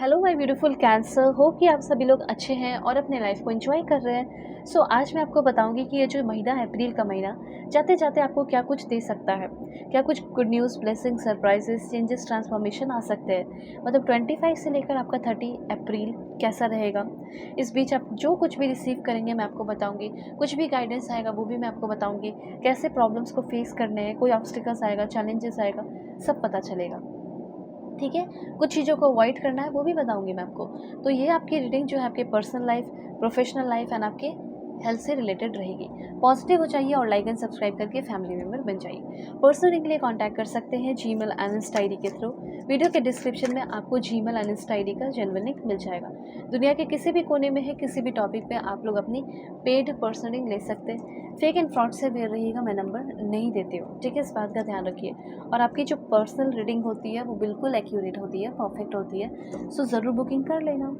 Hello my beautiful cancer, hope कि आप सभी लोग अच्छे हैं और अपने लाइफ को एंजॉय कर रहे हैं। आज मैं आपको बताऊंगी कि ये जो महीना है, अप्रैल का महीना, जाते जाते आपको क्या कुछ दे सकता है। क्या कुछ good news, blessing, surprises, changes, transformation आ सकते हैं। मतलब 25 से लेकर आपका 30 अप्रैल कैसा रहेगा। इस बीच आप जो कुछ भी रिसीव करेंगे मैं आपको बताऊंगी। कुछ भी गाइडेंस आएगा वो भी मैं आपको बताऊंगी। कैसे प्रॉब्लम्स को फेस करने हैं, कोई ऑब्स्टिकल्स आएगा, चैलेंजेस आएगा, सब पता चलेगा। ठीक है, कुछ चीज़ों को अवॉइड करना है वो भी बताऊंगी मैं आपको। तो ये आपकी रीडिंग जो है आपके personal life, professional life and आपके हेल्थ से रिलेटेड रहेगी। पॉजिटिव हो चाहिए और लाइक एंड सब्सक्राइब करके फैमिली मेम्बर बन जाइए। पर्सनल के लिए कांटेक्ट कर सकते हैं जीमेल एंड इंस्टा आईडी के थ्रू। वीडियो के डिस्क्रिप्शन में आपको जीमेल एंड इंस्टा आईडी का जेन्युइन लिंक मिल जाएगा। दुनिया के किसी भी कोने में है, किसी भी टॉपिक पे आप लोग अपनी पेड पर्सनलिंग ले सकते हैं। फेक एंड फ्रॉड से अवेयर रहिएगा, मैं नंबर नहीं देती हूँ। ठीक है, इस बात का ध्यान रखिए। और आपकी जो पर्सनल रीडिंग होती है वो बिल्कुल एक्यूरेट होती है, परफेक्ट होती है। ज़रूर बुकिंग कर लेना।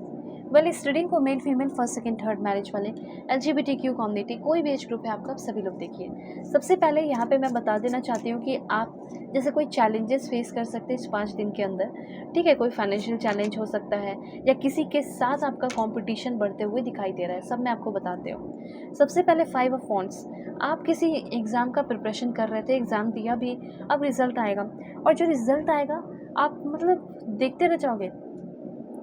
इस रीडिंग को male female first second third marriage वाले, LGBTQ कम्युनिटी, कोई भी एज ग्रुप है आपका, आप सभी लोग देखिए। सबसे पहले यहाँ पे मैं बता देना चाहती हूँ कि आप जैसे कोई चैलेंजेस फेस कर सकते हैं इस 5 दिन के अंदर। ठीक है, कोई फाइनेंशियल चैलेंज हो सकता है या किसी के साथ आपका कंपटीशन बढ़ते हुए दिखाई दे रहा है, सब मैं आपको बताते हूँ। सबसे पहले 5 ऑफ वॉन्ड्स। आप किसी एग्ज़ाम का प्रिपरेशन कर रहे थे, एग्ज़ाम दिया भी, अब रिज़ल्ट आएगा और जो रिज़ल्ट आएगा आप मतलब देखते रह जाओगे।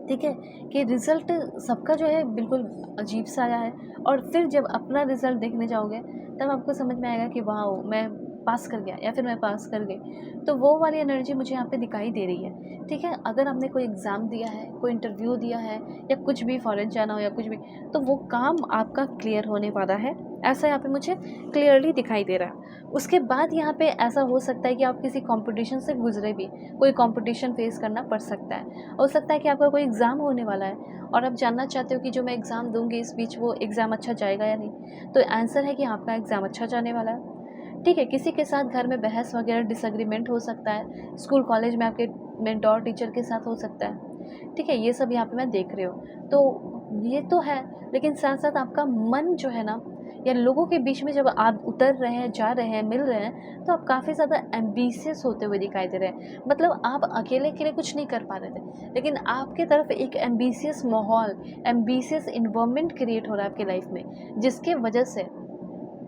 ठीक है, कि रिज़ल्ट सबका जो है बिल्कुल अजीब सा आया है और फिर जब अपना रिज़ल्ट देखने जाओगे तब आपको समझ में आएगा कि वाओ, मैं पास कर गया या फिर मैं पास कर गई। तो वो वाली एनर्जी मुझे यहाँ पे दिखाई दे रही है। ठीक है, अगर आपने कोई एग्ज़ाम दिया है, कोई इंटरव्यू दिया है या कुछ भी, फॉरेन जाना हो या कुछ भी, तो वो काम आपका क्लियर होने वाला है, ऐसा यहाँ पे मुझे क्लियरली दिखाई दे रहा है। उसके बाद यहाँ पे ऐसा हो सकता है कि आप किसी कॉम्पिटिशन से गुजरे भी, कोई कॉम्पिटिशन फेस करना पड़ सकता है। हो सकता है कि आपका कोई एग्ज़ाम होने वाला है और आप जानना चाहते हो कि जो मैं एग्ज़ाम दूंगी इस बीच वो एग्ज़ाम अच्छा जाएगा या नहीं। तो आंसर है कि आपका एग्ज़ाम अच्छा जाने वाला है। ठीक है, किसी के साथ घर में बहस वगैरह, डिसएग्रीमेंट हो सकता है। स्कूल कॉलेज में आपके मेंटोर टीचर के साथ हो सकता है। ठीक है, ये सब यहाँ पे मैं देख रही हूँ। तो ये तो है, लेकिन साथ साथ आपका मन जो है ना, या लोगों के बीच में जब आप उतर रहे हैं, जा रहे हैं, मिल रहे हैं, तो आप काफ़ी ज़्यादा एम्बिशियस होते हुए दिखाई दे रहे हैं। मतलब आप अकेले के लिए कुछ नहीं कर पा रहे थे, लेकिन आपके तरफ एक एम्बिशियस माहौल, एम्बिशियस इन्वायरमेंट क्रिएट हो रहा है आपकी लाइफ में, जिसके वजह से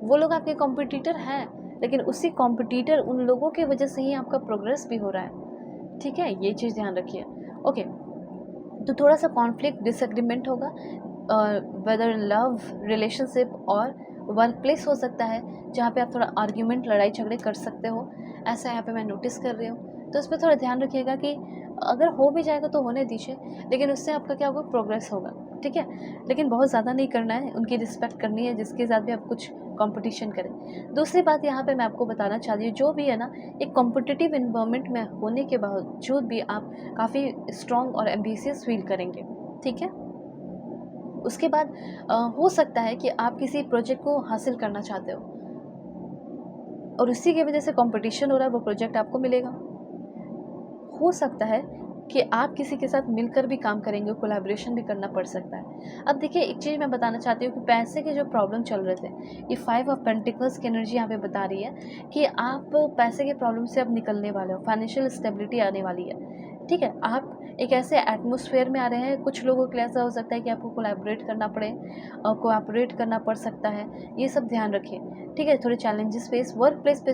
वो लोग आपके कॉम्पिटिटर हैं, लेकिन उसी कॉम्पिटिटर उन लोगों की वजह से ही आपका प्रोग्रेस भी हो रहा है। ठीक है, ये चीज़ ध्यान रखिए। ओके, तो थोड़ा सा कॉन्फ्लिक्ट, डिसएग्रीमेंट होगा, वेदर लव, रिलेशनशिप और वर्क प्लेस हो सकता है, जहाँ पे आप थोड़ा आर्ग्यूमेंट, लड़ाई झगड़े कर सकते हो। ऐसा यहाँ पे मैं नोटिस कर रही हूँ। तो इस पर थोड़ा ध्यान रखिएगा कि अगर हो भी जाएगा तो होने दीजिए, लेकिन उससे आपका क्या होगा, प्रोग्रेस होगा। ठीक है, लेकिन बहुत ज़्यादा नहीं करना है, उनकी रिस्पेक्ट करनी है जिसके साथ भी आप कुछ कंपटीशन करें। दूसरी बात यहाँ पे मैं आपको बताना चाहती हूँ, जो भी है ना, एक कॉम्पिटिटिव इन्वायरमेंट में होने के बावजूद भी आप काफ़ी स्ट्रॉन्ग और एम्बिशियस फील करेंगे। ठीक है, उसके बाद हो सकता है कि आप किसी प्रोजेक्ट को हासिल करना चाहते हो और उसी की वजह से कंपटीशन हो रहा है, वो प्रोजेक्ट आपको मिलेगा। हो सकता है कि आप किसी के साथ मिलकर भी काम करेंगे, कोलैबोरेशन भी करना पड़ सकता है। अब देखिए, एक चीज़ मैं बताना चाहती हूँ कि पैसे के जो प्रॉब्लम चल रहे थे, ये 5 ऑफ पेंटिकल्स की एनर्जी यहाँ पे बता रही है कि आप पैसे के प्रॉब्लम से अब निकलने वाले हो, फाइनेंशियल स्टेबिलिटी आने वाली है। ठीक है, आप एक ऐसे एटमॉस्फेयर में आ रहे हैं। कुछ लोगों के लिए ऐसा हो सकता है कि आपको कोलैबोरेट करना पड़े और कोऑपरेट करना पड़ सकता है, ये सब ध्यान रखिए। ठीक है, थोड़े challenges face, work place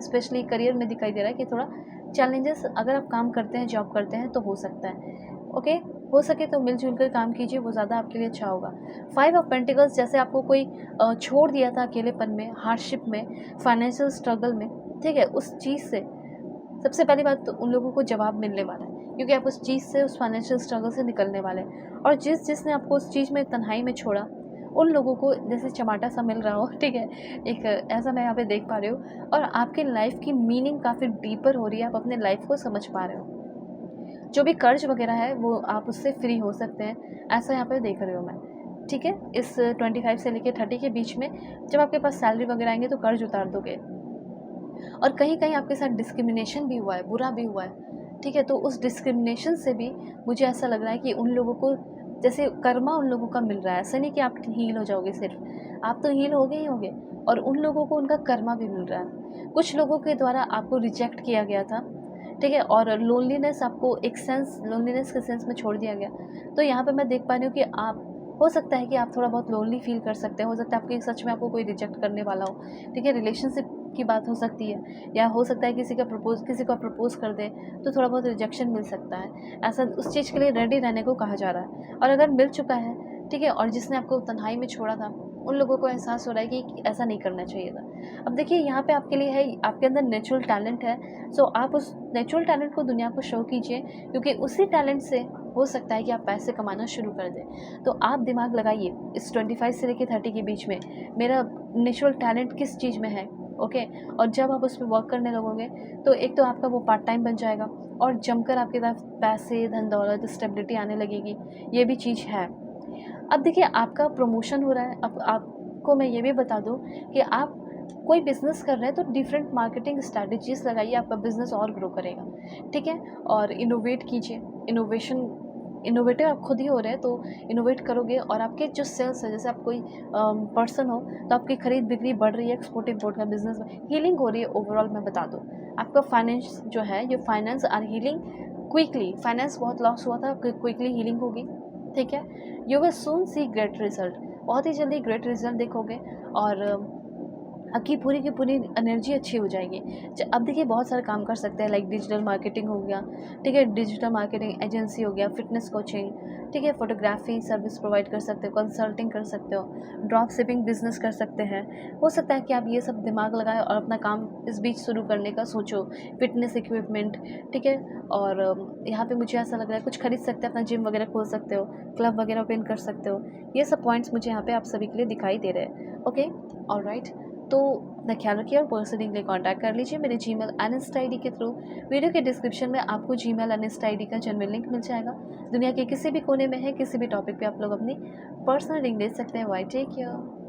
specially career में दिखाई दे रहा है कि थोड़ा चैलेंजेस, अगर आप काम करते हैं, जॉब करते हैं, तो हो सकता है। ओके, हो सके तो मिलजुल कर काम कीजिए, वो ज़्यादा आपके लिए अच्छा होगा। 5 ऑफ पेंटिकल्स, जैसे आपको कोई छोड़ दिया था अकेलेपन में, हार्डशिप में, फाइनेंशियल स्ट्रगल में। ठीक है, उस चीज़ से सबसे पहली बात तो उन लोगों को जवाब मिलने वाला है, क्योंकि आप उस चीज़ से, उस फाइनेंशियल स्ट्रगल से निकलने वाले हैं। और जिसने आपको उस चीज़ में, तन्हाई में छोड़ा, उन लोगों को जैसे चमाटा सा मिल रहा हो। ठीक है, एक ऐसा मैं यहाँ पे देख पा रही हूँ और आपके लाइफ की मीनिंग काफ़ी डीपर हो रही है, आप अपने लाइफ को समझ पा रहे हो। जो भी कर्ज वगैरह है वो आप उससे फ्री हो सकते हैं, ऐसा यहाँ पे देख रही हूँ मैं। ठीक है, इस 25 से लेकर 30 के बीच में जब आपके पास सैलरी वगैरह आएंगे तो कर्ज उतार दोगे। और कहीं कहीं आपके साथ डिस्क्रिमिनेशन भी हुआ है, बुरा भी हुआ है। ठीक है, तो उस डिस्क्रिमिनेशन से भी मुझे ऐसा लग रहा है कि उन लोगों को जैसे कर्मा उन लोगों का मिल रहा है। ऐसा नहीं कि आप हील हो जाओगे, सिर्फ आप तो हील होगे ही होगे, और उन लोगों को उनका कर्मा भी मिल रहा है। कुछ लोगों के द्वारा आपको रिजेक्ट किया गया था, ठीक है? और लोनलीनेस आपको एक सेंस लोनलीनेस के सेंस में छोड़ दिया गया। तो यहाँ पे मैं देख पा रही हूँ कि आप हो सकता है कि आप थोड़ा बहुत लोनली फ़ील कर सकते हैं, हो सकता है आपके सच में आपको कोई रिजेक्ट करने वाला हो, ठीक है? रिलेशनशिप की बात हो सकती है, या हो सकता है किसी को आप प्रपोज़ कर दें, तो थोड़ा बहुत रिजेक्शन मिल सकता है। ऐसा उस चीज़ के लिए रेडी रहने को कहा जा रहा है। और अगर मिल चुका है, ठीक है, और जिसने आपको तन्हाई में छोड़ा था, उन लोगों को एहसास हो रहा है कि ऐसा नहीं करना चाहिए था। अब देखिए यहाँ पे आपके लिए है, आपके अंदर नेचुरल टैलेंट है, सो आप उस नेचुरल टैलेंट को दुनिया को शो कीजिए, क्योंकि उसी टैलेंट से हो सकता है कि आप पैसे कमाना शुरू कर दें। तो आप दिमाग लगाइए इस 25 से लेके 30 के बीच में मेरा नेचुरल टैलेंट किस चीज़ में है, ओके? और जब आप उस पे वर्क करने लगोगे, तो एक तो आपका वो पार्ट टाइम बन जाएगा, और जमकर आपके पास पैसे, धन-दौलत, स्टेबिलिटी आने लगेगी, ये भी चीज़ है। अब देखिए आपका प्रमोशन हो रहा है, अब आपको मैं ये भी बता दूँ कि आप कोई बिज़नेस कर रहे हैं तो डिफरेंट मार्केटिंग स्ट्रैटेजीज़ लगाइए, आपका बिज़नेस और ग्रो करेगा, ठीक है? और इनोवेट कीजिए, इनोवेटिव आप खुद ही हो रहे हैं, तो इनोवेट करोगे और आपके जो सेल्स है, जैसे आप कोई पर्सन हो, तो आपकी खरीद बिक्री बढ़ रही है, एक्सपोर्ट इम्पोर्ट का बिज़नेस में हीलिंग हो रही है, ओवरऑल मैं बता दूँ। आपका फाइनेंस जो है, ये finance are healing quickly, finance बहुत लॉस हुआ था, क्विकली हीलिंग होगी, ठीक है? You will soon see great result, बहुत ही जल्दी ग्रेट रिजल्ट देखोगे, और आपकी पूरी की पूरी एनर्जी अच्छी हो जाएगी। अब देखिए बहुत सारे काम कर सकते हैं, लाइक डिजिटल मार्केटिंग हो गया, ठीक है? डिजिटल मार्केटिंग एजेंसी हो गया, फिटनेस कोचिंग, ठीक है? फोटोग्राफी सर्विस प्रोवाइड कर सकते हो, कंसल्टिंग कर सकते हो, ड्रॉप शिपिंग बिजनेस कर सकते हैं। हो सकता है कि आप ये सब दिमाग लगाएं और अपना काम इस बीच शुरू करने का सोचो। फिटनेस इक्विपमेंट, ठीक है? और यहाँ पे मुझे ऐसा लग रहा है कुछ खरीद सकते हैं, अपना जिम वगैरह खोल सकते हो, क्लब वगैरह ओपन कर सकते हो। ये सब पॉइंट्स मुझे यहाँ पे आप सभी के लिए दिखाई दे रहे हैं, ओके? ऑलराइट। तो अपना ख्याल रखिए और पर्सनली के लिए कॉन्टैक्ट कर लीजिए मेरे जीमेल एनएस्ट आईडी के थ्रू। वीडियो के डिस्क्रिप्शन में आपको जीमेल एनएस्ट आईडी का जेन्युइन लिंक मिल जाएगा। दुनिया के किसी भी कोने में है, किसी भी टॉपिक पे आप लोग अपनी पर्सनल लिंक दे सकते हैं। Bye take care.